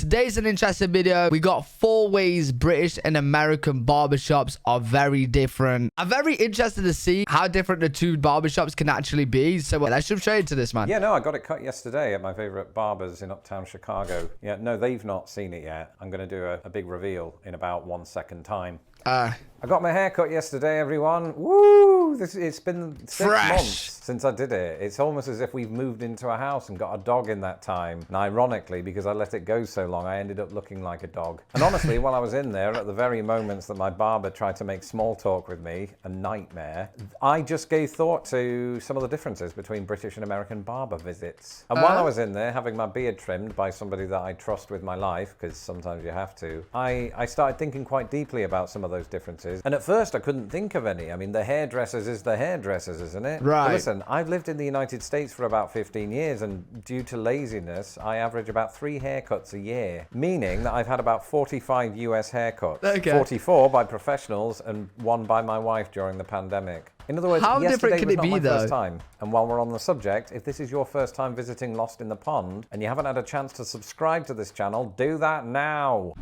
today's an interesting video. We got 4 ways British and American barbershops are very different. I'm very interested to see how different the two barbershops can actually be. So let's jump straight into this, man. Yeah, no, I got it cut yesterday at my favorite barbers in uptown Chicago. Yeah, no, they've not seen it yet. I'm going to do a big reveal in about 1 second time. I got my hair cut yesterday, everyone. Woo! It's been 6 months since I did it. It's almost as if we've moved into a house and got a dog in that time. And ironically, because I let it go so long, I ended up looking like a dog. And honestly, while I was in there, at the very moments that my barber tried to make small talk with me, a nightmare, I just gave thought to some of the differences between British and American barber visits. And while I was in there, having my beard trimmed by somebody that I trust with my life, because sometimes you have to, I started thinking quite deeply about some of those differences. And at first I couldn't think of any. I mean, the hairdressers is the hairdressers, isn't it? Right. But listen, I've lived in the United States for about 15 years, and due to laziness, I average about 3 haircuts a year, meaning that I've had about 45 US haircuts. Okay. 44 by professionals and 1 by my wife during the pandemic. In other words, yesterday was not my first time. And while we're on the subject, if this is your first time visiting Lost in the Pond and you haven't had a chance to subscribe to this channel, do that now.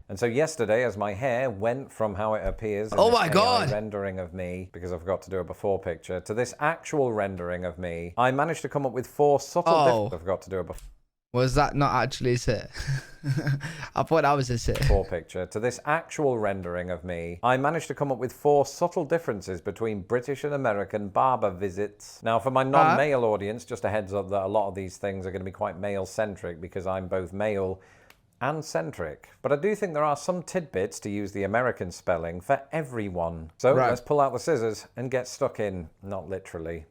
And so yesterday, as my hair went from how it appears in this AI rendering of me, because I forgot to do a before picture, to this actual rendering of me, I managed to come up with 4 subtle differences. I forgot to do a before. Was that not actually a sit? I thought that was a sit. Before picture. To this actual rendering of me, I managed to come up with 4 subtle differences between British and American barber visits. Now, for my non-male audience, just a heads up that a lot of these things are going to be quite male-centric because I'm both male and centric. But I do think there are some tidbits, to use the American spelling, for everyone. So let's pull out the scissors and get stuck in, not literally.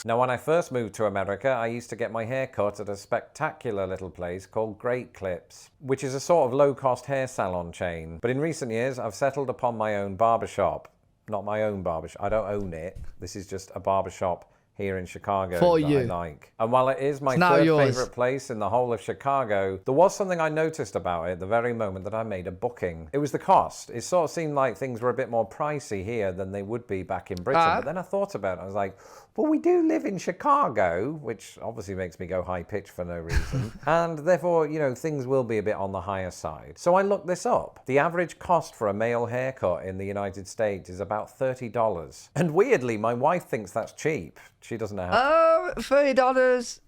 Now, when I first moved to America, I used to get my hair cut at a spectacular little place called Great Clips, which is a sort of low-cost hair salon chain. But in recent years, I've settled upon my own barbershop. Not my own barbershop. I don't own it. This is just a barbershop here in Chicago that I like. And while it is my third favorite place in the whole of Chicago, there was something I noticed about it the very moment that I made a booking. It was the cost. It sort of seemed like things were a bit more pricey here than they would be back in Britain. But then I thought about it. I was like, well, we do live in Chicago, which obviously makes me go high pitch for no reason. And therefore, you know, things will be a bit on the higher side. So I looked this up. The average cost for a male haircut in the United States is about $30. And weirdly, my wife thinks that's cheap. She doesn't know how. $30.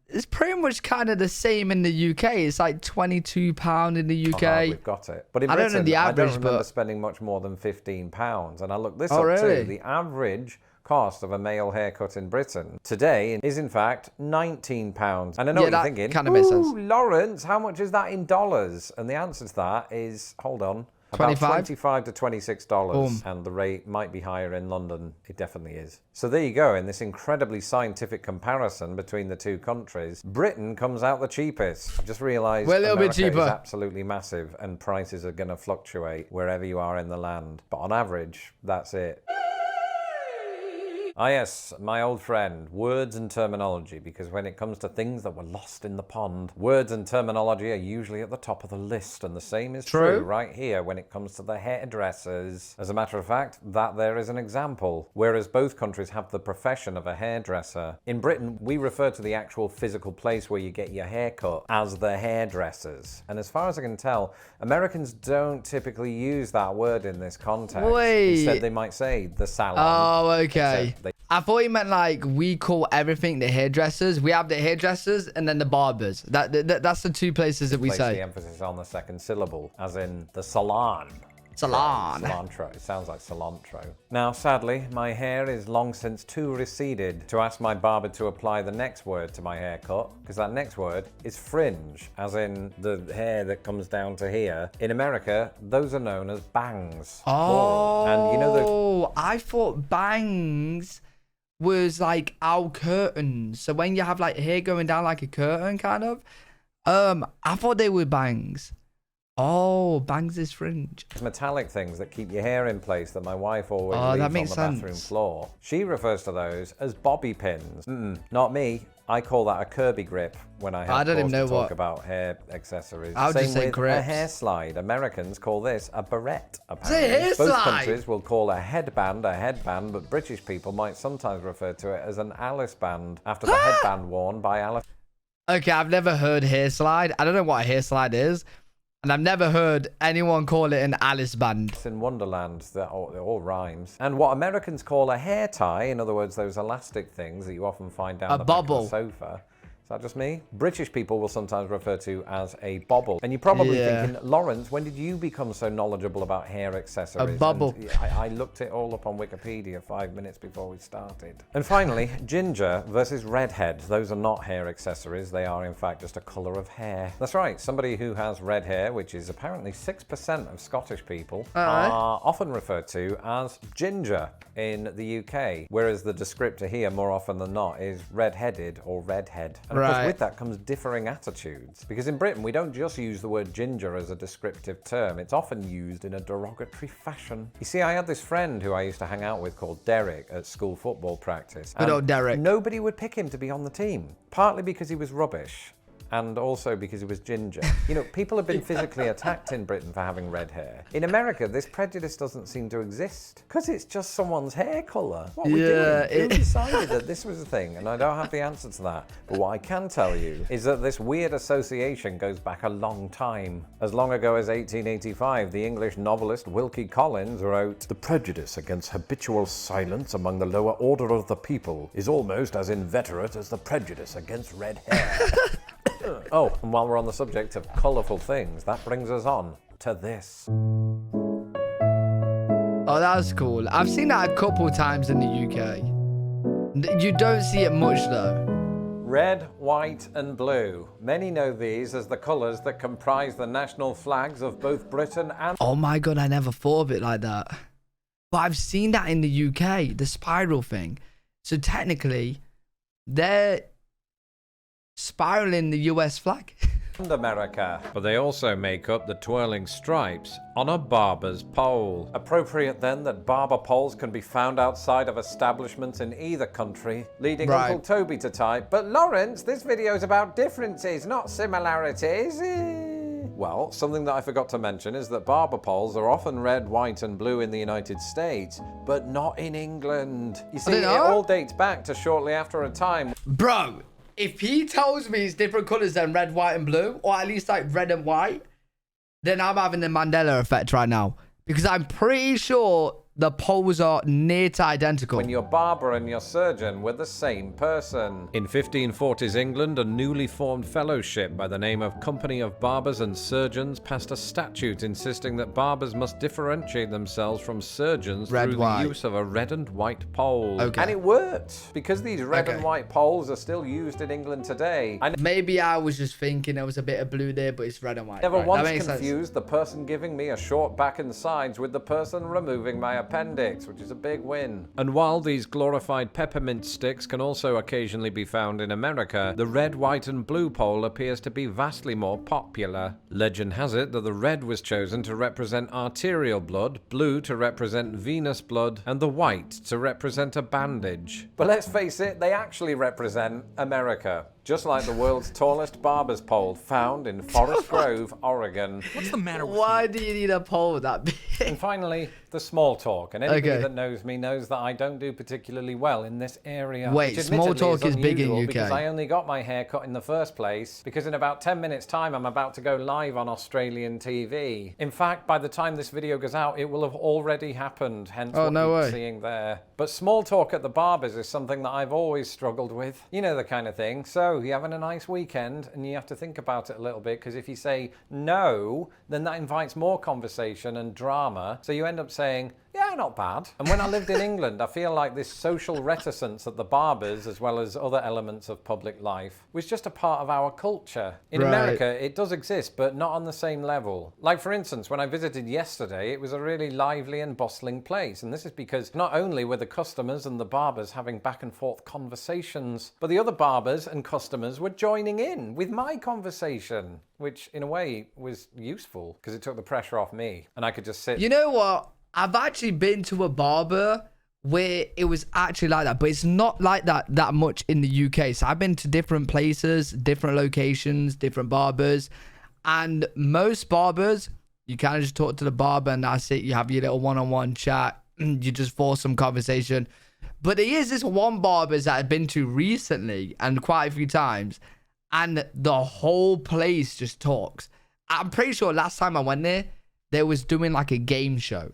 It's pretty much kind of the same in the UK. It's like £22 in the UK. Oh, no, we've got it. But in Britain, I don't know the average, I don't remember spending much more than £15. And I looked this up too. The average cost of a male haircut in Britain today is in fact £19. And I know what you're thinking. Kind of makes sense. Lawrence, how much is that in dollars? And the answer to that is, hold on, about $25 to $26. Boom. And the rate might be higher in London. It definitely is. So there you go. In this incredibly scientific comparison between the two countries, Britain comes out the cheapest. I've just realized we're a little bit cheaper. Is absolutely massive, and prices are going to fluctuate wherever you are in the land. But on average, that's it. Ah yes, my old friend, words and terminology, because when it comes to things that were lost in the pond, words and terminology are usually at the top of the list, and the same is true right here when it comes to the hairdressers. As a matter of fact, that there is an example. Whereas both countries have the profession of a hairdresser, in Britain we refer to the actual physical place where you get your hair cut as the hairdressers. And as far as I can tell, Americans don't typically use that word in this context. Instead they might say the salon. Oh, okay. I thought you meant like we call everything the hairdressers. We have the hairdressers and then the barbers. That's the 2 places that we say. The emphasis on the second syllable, as in the salon. Salon. Cilantro. It sounds like cilantro. Now, sadly, my hair is long since too receded to ask my barber to apply the next word to my haircut, because that next word is fringe, as in the hair that comes down to here. In America, those are known as bangs. Oh, and you know I thought bangs was like our curtains. So when you have like hair going down like a curtain, kind of. I thought they were bangs. Oh, bangs is fringe. Metallic things that keep your hair in place that my wife always leaves on the bathroom floor. She refers to those as bobby pins. Not me. I call that a Kirby grip when I have to talk about hair accessories. Same with a hair slide. Americans call this a barrette, apparently. Both countries will call a headband, but British people might sometimes refer to it as an Alice band, after the headband worn by Alice. Okay, I've never heard hair slide. I don't know what a hair slide is. And I've never heard anyone call it an Alice band. It's in Wonderland, that all rhymes. And what Americans call a hair tie, in other words, those elastic things that you often find down the back of the sofa. Is that just me? British people will sometimes refer to as a bobble. And you're probably thinking, Lawrence, when did you become so knowledgeable about hair accessories? A bubble. And I looked it all up on Wikipedia 5 minutes before we started. And finally, ginger versus redhead. Those are not hair accessories. They are, in fact, just a colour of hair. That's right. Somebody who has red hair, which is apparently 6% of Scottish people, are often referred to as ginger in the UK. Whereas the descriptor here, more often than not, is redheaded or redhead. And of course, with that comes differing attitudes. Because in Britain, we don't just use the word ginger as a descriptive term. It's often used in a derogatory fashion. You see, I had this friend who I used to hang out with called Derek at school football practice. Good old Derek. Nobody would pick him to be on the team, partly because he was rubbish. And also because it was ginger. You know, people have been physically attacked in Britain for having red hair. In America, this prejudice doesn't seem to exist because it's just someone's hair colour. What are we doing? Who decided that this was a thing? And I don't have the answer to that. But what I can tell you is that this weird association goes back a long time. As long ago as 1885, the English novelist Wilkie Collins wrote, "The prejudice against habitual silence among the lower order of the people is almost as inveterate as the prejudice against red hair." Oh, and while we're on the subject of colourful things, that brings us on to this. Oh, that's cool. I've seen that a couple times in the UK. You don't see it much though. Red, white and blue. Many know these as the colours that comprise the national flags of both Britain and... Oh my God, I never thought of it like that. But I've seen that in the UK, the spiral thing. So technically, they're spiraling the US flag. and America. But they also make up the twirling stripes on a barber's pole. Appropriate then that barber poles can be found outside of establishments in either country, leading Uncle Toby to type, "But Lawrence, this video is about differences, not similarities." Well, something that I forgot to mention is that barber poles are often red, white and blue in the United States, but not in England. You see, it all dates back to shortly after a time. Bro, if he tells me it's different colours than red, white and blue, or at least like red and white, then I'm having the Mandela effect right now. Because I'm pretty sure the poles are near to identical. When your barber and your surgeon were the same person. In 1540s England, a newly formed fellowship by the name of Company of Barbers and Surgeons passed a statute insisting that barbers must differentiate themselves from surgeons through the use of a red and white pole. And it worked, because these red and white poles are still used in England today. Maybe I was just thinking there was a bit of blue there, but it's red and white. Never once confused the person giving me a short back and sides with the person removing my appendix, which is a big win. And while these glorified peppermint sticks can also occasionally be found in America, the red, white and blue pole appears to be vastly more popular. Legend has it that the red was chosen to represent arterial blood, blue to represent venous blood, and the white to represent a bandage. But let's face it, they actually represent America. Just like the world's tallest barber's pole found in Forest Grove, Oregon. What's the matter with Why do you need a pole that big? And finally, the small talk. And anybody that knows me knows that I don't do particularly well in this area. Wait, small talk is big in UK? Because I only got my hair cut in the first place because in about 10 minutes time I'm about to go live on Australian TV. In fact, by the time this video goes out, it will have already happened, hence what you're seeing there. But small talk at the barbers is something that I've always struggled with. You know the kind of thing. So you're having a nice weekend and you have to think about it a little bit, because if you say no, then that invites more conversation and drama. So you end up saying, yeah, not bad. And when I lived in England, I feel like this social reticence at the barbers, as well as other elements of public life, was just a part of our culture. In America, it does exist, but not on the same level. Like, for instance, when I visited yesterday, it was a really lively and bustling place. And this is because not only were the customers and the barbers having back and forth conversations, but the other barbers and customers were joining in with my conversation, which in a way was useful because it took the pressure off me and I could just sit. You know what? I've actually been to a barber where it was actually like that, but it's not like that much in the UK. So I've been to different places, different locations, different barbers, and most barbers, you kind of just talk to the barber and that's it. You have your little one-on-one chat, you just force some conversation. But there is this one barber that I've been to recently and quite a few times, and the whole place just talks. I'm pretty sure last time I went there, they was doing like a game show.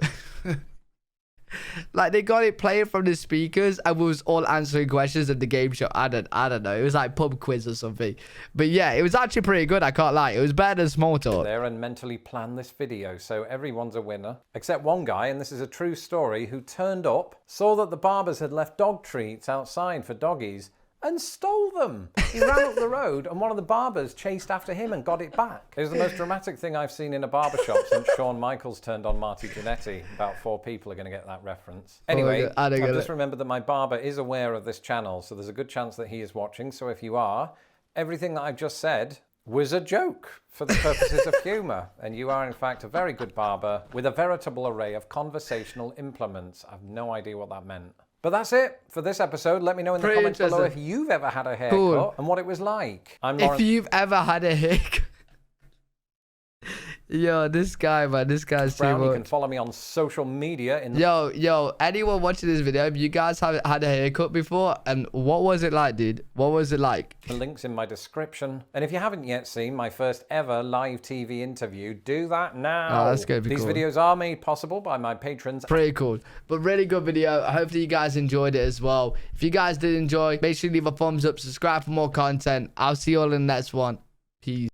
Like they got it playing from the speakers and we was all answering questions at the game show. I don't know. It was like pub quiz or something. But yeah, it was actually pretty good. I can't lie. It was better than small talk. There and mentally plan this video, so everyone's a winner. Except one guy, and this is a true story, who turned up, saw that the barbers had left dog treats outside for doggies, and stole them. He ran up the road and one of the barbers chased after him and got it back. It was the most dramatic thing I've seen in a barbershop since Shawn Michaels turned on Marty Jannetty. About 4 people are going to get that reference. Anyway, I've just remembered that my barber is aware of this channel, so there's a good chance that he is watching. So if you are, everything that I've just said was a joke for the purposes of humour. And you are in fact a very good barber with a veritable array of conversational implements. I have no idea what that meant. But that's it for this episode. Let me know in the comments below if you've ever had a haircut and what it was like. If you've ever had a haircut. Yo, this guy, man, this guy's too much. You can follow me on social media. Yo, anyone watching this video, if you guys have had a haircut before, and what was it like, dude? What was it like? The link's in my description. And if you haven't yet seen my first ever live TV interview, do that now. Oh, that's gonna be cool. These videos are made possible by my patrons. Pretty cool. But really good video. Hopefully you guys enjoyed it as well. If you guys did enjoy, make sure you leave a thumbs up, subscribe for more content. I'll see you all in the next one. Peace.